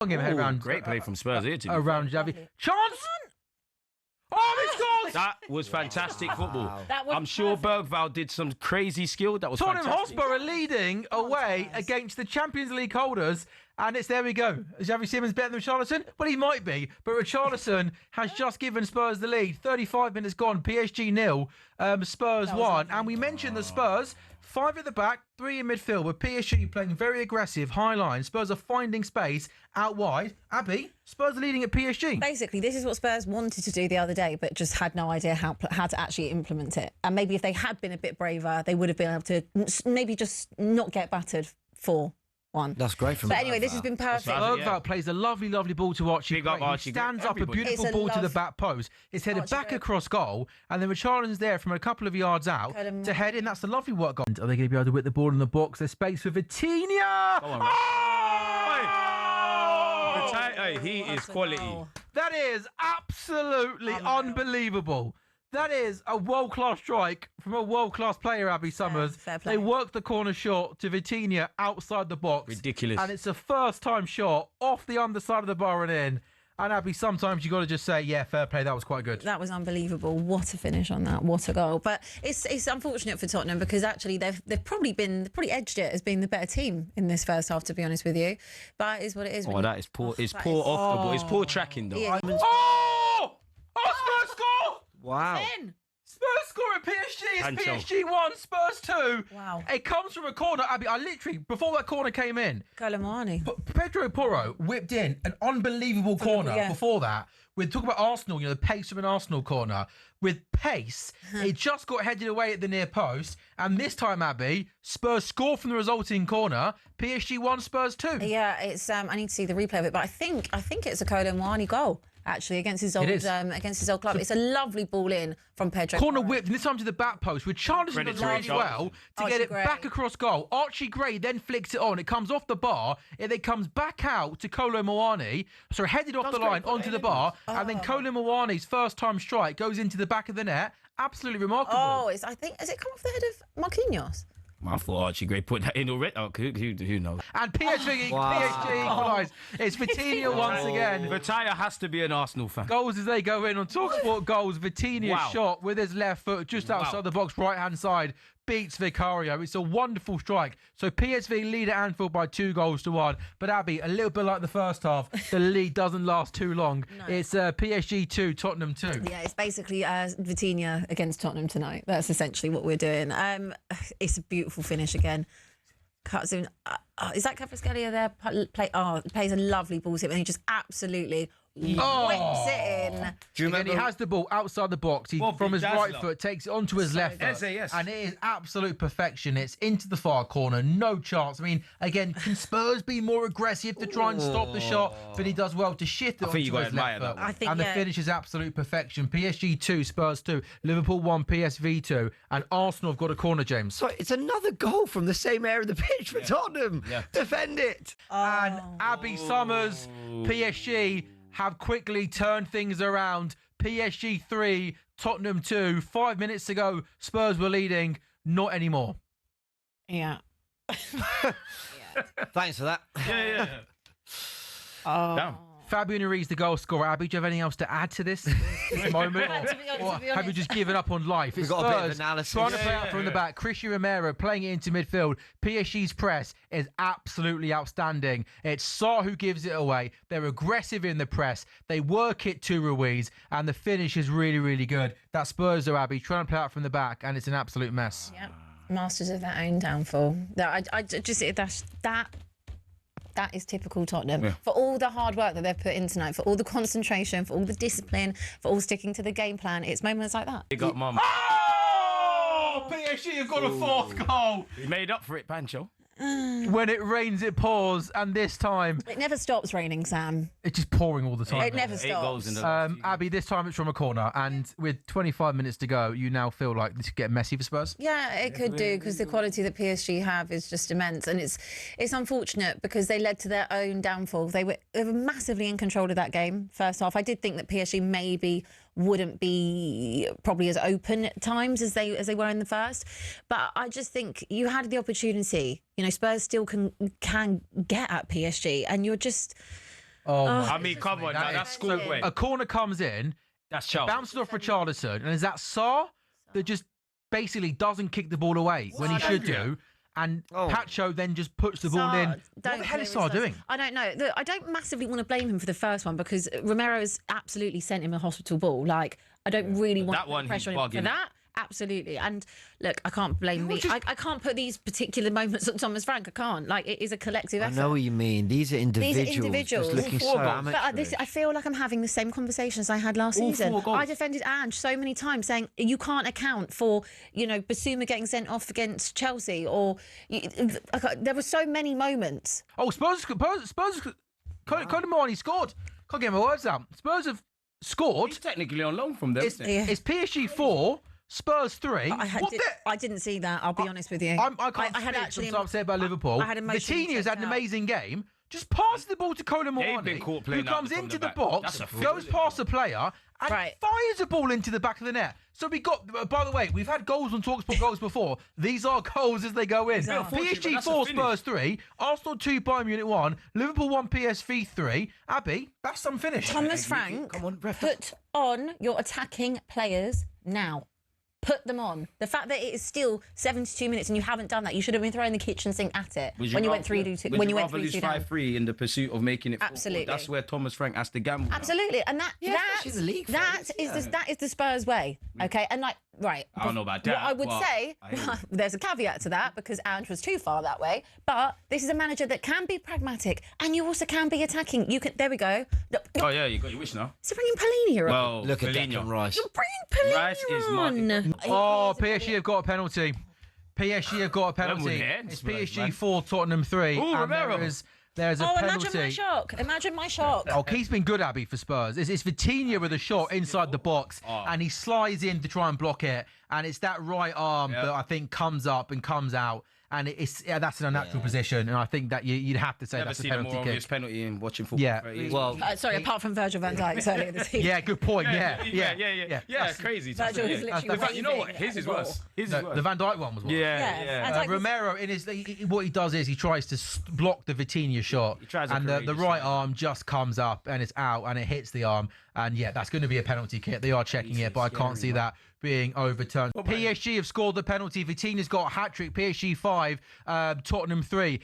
Great play from Spurs here. Around Xavi. Chance! Oh, he scores! That was fantastic football. That was I'm sure Bergvall did some crazy skill. That was Tottenham fantastic. Hotspur are leading away against the Champions League holders. And there we go. Is Xavi Simons better than Richarlison? Well, he might be. But Richarlison has just given Spurs the lead. 35 minutes gone. PSG 0, Spurs 1. And we mentioned the Spurs. 5 at the back, 3 in midfield, with PSG playing very aggressive, high line. Spurs are finding space out wide. Abby, Spurs are leading at PSG. Basically, this is what Spurs wanted to do the other day, but just had no idea how to actually implement it. And maybe if they had been a bit braver, they would have been able to maybe just not get battered 4-1. That's great from But anyway, this has been perfect. Bergvall plays a lovely, lovely ball to Archie. Big up Gray. Archie He stands Gray. up a Everybody. beautiful It's a ball to the love- back post. It's headed Archie back Gray. across goal, and then Richarlison's there from a couple of yards out to head in. That's the lovely work. Are they going to be able to whip the ball in the box? There's space for Vitinha. Go on, man. Hey, he is quality. That is absolutely unbelievable. That is a world-class strike from a world-class player, Abby Summers. fair play. They worked the corner shot to Vitinha outside the box. Ridiculous. And it's a first-time shot off the underside of the bar and in. And Abby, sometimes you got to just say, yeah, fair play, that was quite good. That was unbelievable. What a finish on that. What a goal. But it's unfortunate for Tottenham because actually they've probably edged it as being the better team in this first half, to be honest with you. But it is what it is. Oh, that is poor. It's poor off the ball. It's poor tracking, though. Yeah. Oh! Oh, Spurs score! Wow. Spurs score at PSG. It's Pancho. PSG 1, Spurs 2. Wow. It comes from a corner. Abby, I literally, before that corner came in, Colomani. Pedro Porro whipped in an unbelievable corner yeah. before that. We're talking about Arsenal, the pace of an Arsenal corner. With pace, it just got headed away at the near post. And this time, Abby, Spurs score from the resulting corner. PSG 1, Spurs 2. Yeah, it's. I need to see the replay of it, but I think it's a Colomani goal. Actually, against his old club. It's a lovely ball in from Pedro. Corner Porro. whipped, and this time to the back post, with Charlison does Predatory really shot. well to Archie get it Gray. back across goal. Archie Gray then flicks it on. It comes off the bar. It then comes back out to Kolo Muani. So headed off the line onto the bar, and then Kolo Muani's first-time strike goes into the back of the net. Absolutely remarkable. Oh, has it come off the head of Marquinhos? I thought Archie Gray put that in already. Oh, who knows? And PSG equalised. It's Vitinha once again. Vitinha has to be an Arsenal fan. Goals as they go in on talkSPORT goals. Vitinha shot with his left foot just outside the box, right-hand side. Beats Vicario. It's a wonderful strike. So PSV lead at Anfield by 2-1. But Abby, a little bit like the first half, the lead doesn't last too long. No. It's PSG 2, Tottenham 2. Yeah, it's basically Vitinha against Tottenham tonight. That's essentially what we're doing. It's a beautiful finish again. Cuts in. Is that Kvaratskhelia there? Plays a lovely ball tip, and he just absolutely whips it in. Do you remember? He has the ball outside the box. From his right foot, takes it onto his left foot. Yes. And it is absolute perfection. It's into the far corner. No chance. I mean, again, can Spurs be more aggressive to try and stop the shot? But he does well to shift it onto his left foot. And the finish is absolute perfection. PSG 2, Spurs 2, Liverpool 1, PSV 2. And Arsenal have got a corner, James. So it's another goal from the same area of the pitch for Tottenham. Yeah. Defend it. And Abby Summers, PSG have quickly turned things around. PSG 3, Tottenham 2. 5 minutes to go. Spurs were leading. Not anymore. Yeah. Thanks for that. Yeah. Damn. Fabian Ruiz, the goal scorer. Abby, do you have anything else to add to this moment? To be honest. Have you just given up on life? We've got a bit of analysis. Trying to play out from the back. Christian Romero playing it into midfield. PSG's press is absolutely outstanding. It's Sarr who gives it away. They're aggressive in the press. They work it to Ruiz, and the finish is really, really good. That Spurs are, Abby, trying to play out from the back, and it's an absolute mess. Yeah. Masters of their own downfall. That is typical Tottenham. Yeah. For all the hard work that they've put in tonight, for all the concentration, for all the discipline, for all sticking to the game plan, it's moments like that. Big up, Mum. Oh! PSG have got a fourth goal. He made up for it, Pancho. When it rains, it pours, and this time It never stops raining, Sam. it's just pouring all the time. It never 8 stops. goals in the Abby, this time it's from a corner, and with 25 minutes to go, you now feel like this could get messy for Spurs? Yeah, it could do, because the quality that PSG have is just immense, and it's unfortunate because they led to their own downfall. They were massively in control of that game first half. I did think that PSG maybe wouldn't be probably as open at times as they were in the first, but I just think you had the opportunity. You know, Spurs still can get at PSG, and you're just Oh, my. I mean, come on, now, that's schoolboy. A corner comes in, That's Charles. bounces off Richarlison, and is that Sarr that just basically doesn't kick the ball away when he should do? And Pacho then just puts the ball in. What the hell is Sarr doing? I don't know. Look, I don't massively want to blame him for the first one because Romero's absolutely sent him a hospital ball. Like, I don't really want to put pressure on him for that. Absolutely. And look, I can't blame I can't put these particular moments on Thomas Frank. I can't. Like, it is a collective effort. I know what you mean. These are individuals. Just looking so amateurish. But I feel like I'm having the same conversations I had last season. I defended Ange so many times saying you can't account for, Basuma getting sent off against Chelsea or there were so many moments. Oh, Spurs Colomani scored. Can't get my words out. Spurs have scored. He's technically on loan from them. It's PSG 4, Spurs 3. I didn't see that. I'll be honest with you. I had actually some upset about Liverpool. Vitinha's had an amazing game. Just pass the ball to Colomani, who comes into the box, goes past the player, and fires a ball into the back of the net. So we got, by the way, we've had goals on talkSPORT goals before. These are goals as they go in. PSG 4, Spurs 3, Arsenal 2, Bayern Munich 1, Liverpool 1, PSV 3. Abby, that's some finish. Thomas Frank, put on your attacking players now. Put them on. The fact that it is still 72 minutes and you haven't done that, you should have been throwing the kitchen sink at it when you went 3-2. When you went 3-2 down. 5-3 in the pursuit of making it. Absolutely. That's where Thomas Frank has to gamble. Absolutely, and that is the Spurs way. Okay, and I don't know about that. What I would say, there's a caveat to that because Ange was too far that way. But this is a manager that can be pragmatic and you also can be attacking. You can. There we go. Oh yeah, you got your wish now. So bringing Palhinha on. Well, look at Declan Rice. You're bringing Palhinha on. Oh, PSG have got a penalty. PSG have got a penalty. It's PSG 4, Tottenham 3. Oh, Romero. There's a penalty. Imagine my shock. Imagine my shock. Oh, he's been good, Abby, for Spurs. It's Vitinha with a shot inside the box, and he slides in to try and block it. And it's that right arm that I think comes up and comes out. And that's an unnatural position, and I think that you'd have to say that's a penalty kick. Never seen a more obvious penalty in watching football. Yeah, well, sorry, apart from Virgil van Dijk's earlier this season. Yeah, good point. Yeah, it's crazy. Virgil is literally you know what? His is worse. The Van Dijk one was worse. Yeah. Romero, what he does is he tries to block the Vitinha shot, and the right arm just comes up and it's out, and it hits the arm, and that's going to be a penalty kick. They are checking it, but I can't see that being overturned. PSG have scored the penalty. Vitinha's got a hat-trick. PSG 5, Tottenham 3.